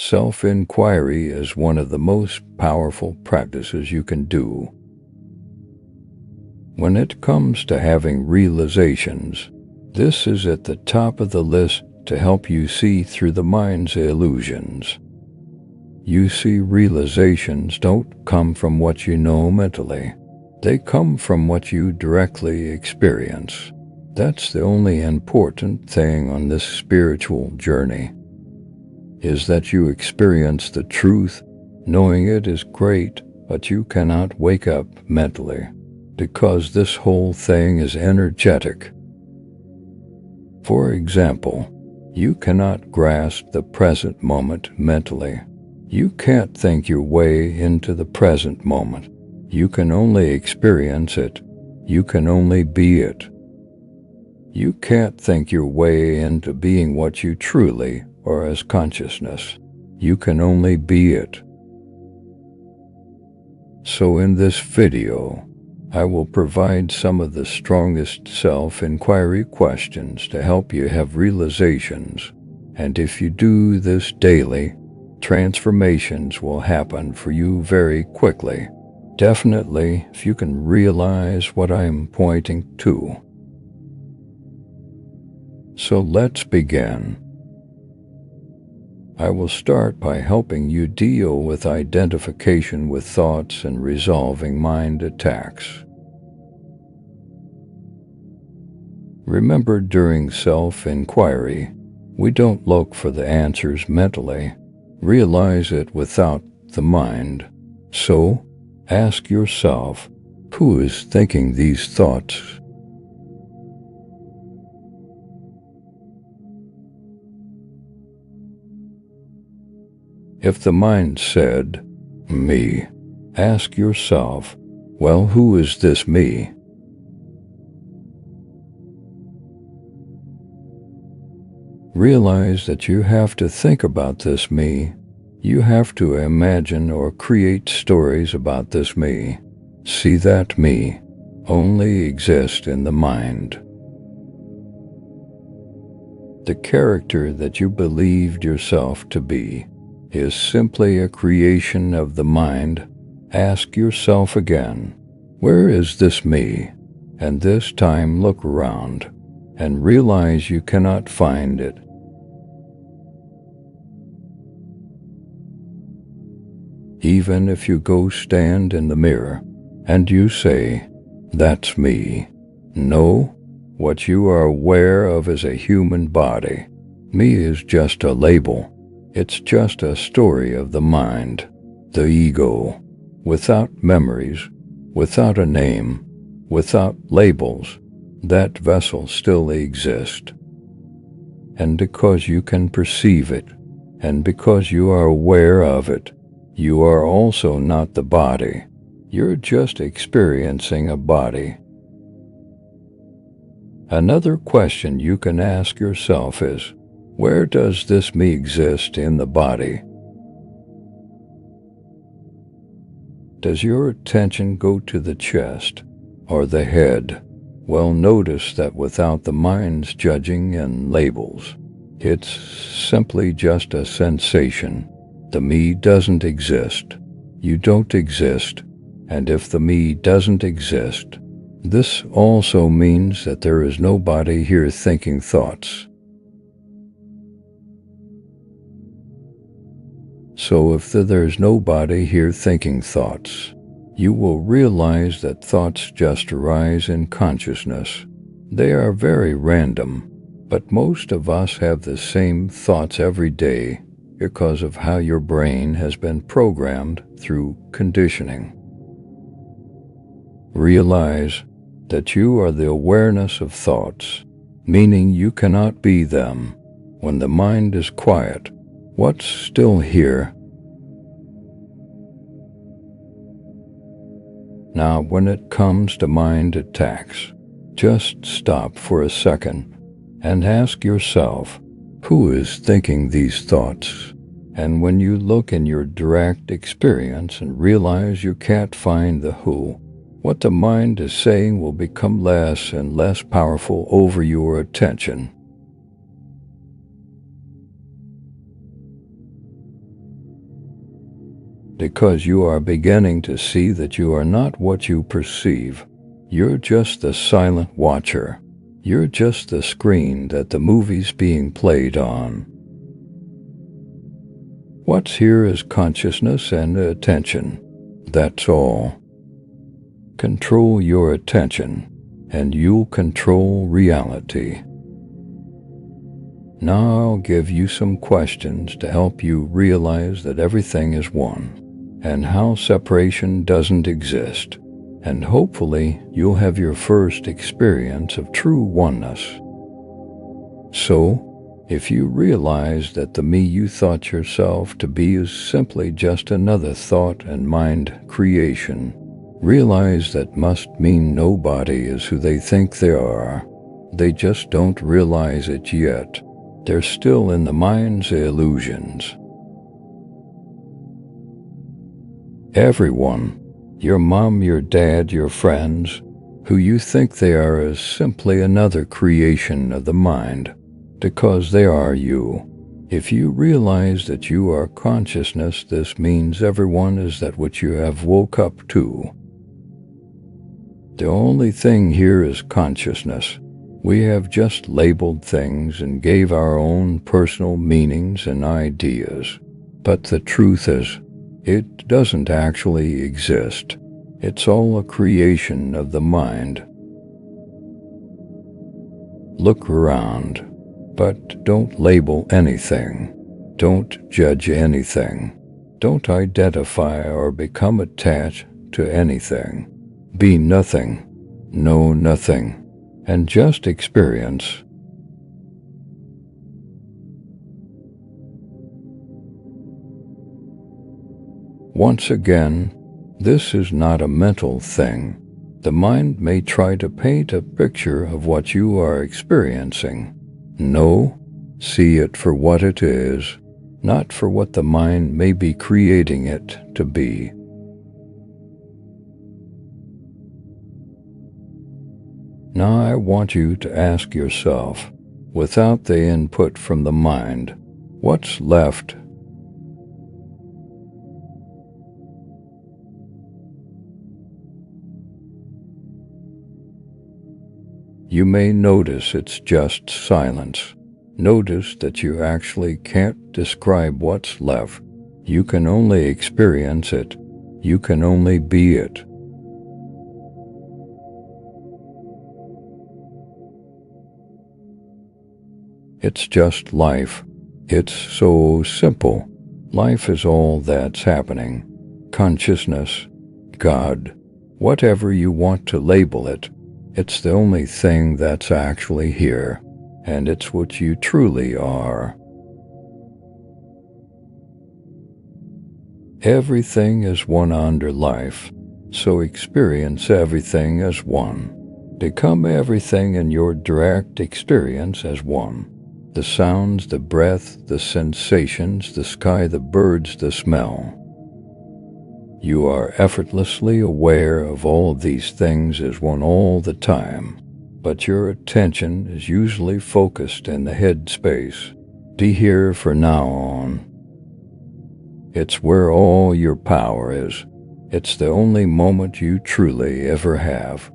Self-inquiry is one of the most powerful practices you can do. When it comes to having realizations, this is at the top of the list to help you see through the mind's illusions. You see, realizations don't come from what you know mentally. They come from what you directly experience. That's the only important thing on this spiritual journey, is that you experience the truth. Knowing it is great, but you cannot wake up mentally, because this whole thing is energetic. For example, you cannot grasp the present moment mentally. You can't think your way into the present moment. You can only experience it. You can only be it. You can't think your way into being what you truly are as consciousness. You can only be it. So in this video, I will provide some of the strongest self-inquiry questions to help you have realizations. And if you do this daily, transformations will happen for you very quickly. Definitely, if you can realize what I am pointing to. So let's begin. I will start by helping you deal with identification with thoughts and resolving mind attacks. Remember, during self-inquiry, we don't look for the answers mentally. Realize it without the mind. So, ask yourself, who is thinking these thoughts? If the mind said, me, ask yourself, well, who is this me? Realize that you have to think about this me. You have to imagine or create stories about this me. See, that me only exists in the mind. The character that you believed yourself to be is simply a creation of the mind. Ask yourself again, where is this me? And this time look around and realize you cannot find it. Even if you go stand in the mirror and you say, that's me. No, what you are aware of is a human body. Me is just a label. It's just a story of the mind, the ego, without memories, without a name, without labels. That vessel still exists. And because you can perceive it, and because you are aware of it, you are also not the body. You're just experiencing a body. Another question you can ask yourself is, where does this me exist in the body? Does your attention go to the chest or the head? Well, notice that without the mind's judging and labels, it's simply just a sensation. The me doesn't exist. You don't exist. And if the me doesn't exist, this also means that there is nobody here thinking thoughts. So if there's nobody here thinking thoughts, you will realize that thoughts just arise in consciousness. They are very random, but most of us have the same thoughts every day because of how your brain has been programmed through conditioning. Realize that you are the awareness of thoughts, meaning you cannot be them. When the mind is quiet, what's still here? Now, when it comes to mind attacks, just stop for a second and ask yourself, who is thinking these thoughts? And when you look in your direct experience and realize you can't find the who, what the mind is saying will become less and less powerful over your attention. because you are beginning to see that you are not what you perceive. You're just the silent watcher. You're just the screen that the movie's being played on. What's here is consciousness and attention. That's all. Control your attention, and you'll control reality. Now I'll give you some questions to help you realize that everything is one, and how separation doesn't exist, and hopefully you'll have your first experience of true oneness. So, if you realize that the me you thought yourself to be is simply just another thought and mind creation, realize that must mean nobody is who they think they are. They just don't realize it yet. They're still in the mind's illusions. Everyone, your mom, your dad, your friends, who you think they are is simply another creation of the mind, because they are you. If you realize that you are consciousness, this means everyone is that which you have woke up to. The only thing here is consciousness. We have just labeled things and gave our own personal meanings and ideas. But the truth is, it doesn't actually exist. It's all a creation of the mind. Look around, but don't label anything. Don't judge anything. Don't identify or become attached to anything. Be nothing, know nothing, and just experience. Once again, this is not a mental thing. The mind may try to paint a picture of what you are experiencing. No, see it for what it is, not for what the mind may be creating it to be. Now I want you to ask yourself, without the input from the mind, what's left? You may notice it's just silence. Notice that you actually can't describe what's left. You can only experience it. You can only be it. It's just life. It's so simple. Life is all that's happening. Consciousness, God, whatever you want to label it. It's the only thing that's actually here, and it's what you truly are. Everything is one under life, so experience everything as one. Become everything in your direct experience as one. The sounds, the breath, the sensations, the sky, the birds, the smell. You are effortlessly aware of all of these things as one all the time, but your attention is usually focused in the head space. Be here for now on. It's where all your power is. It's the only moment you truly ever have.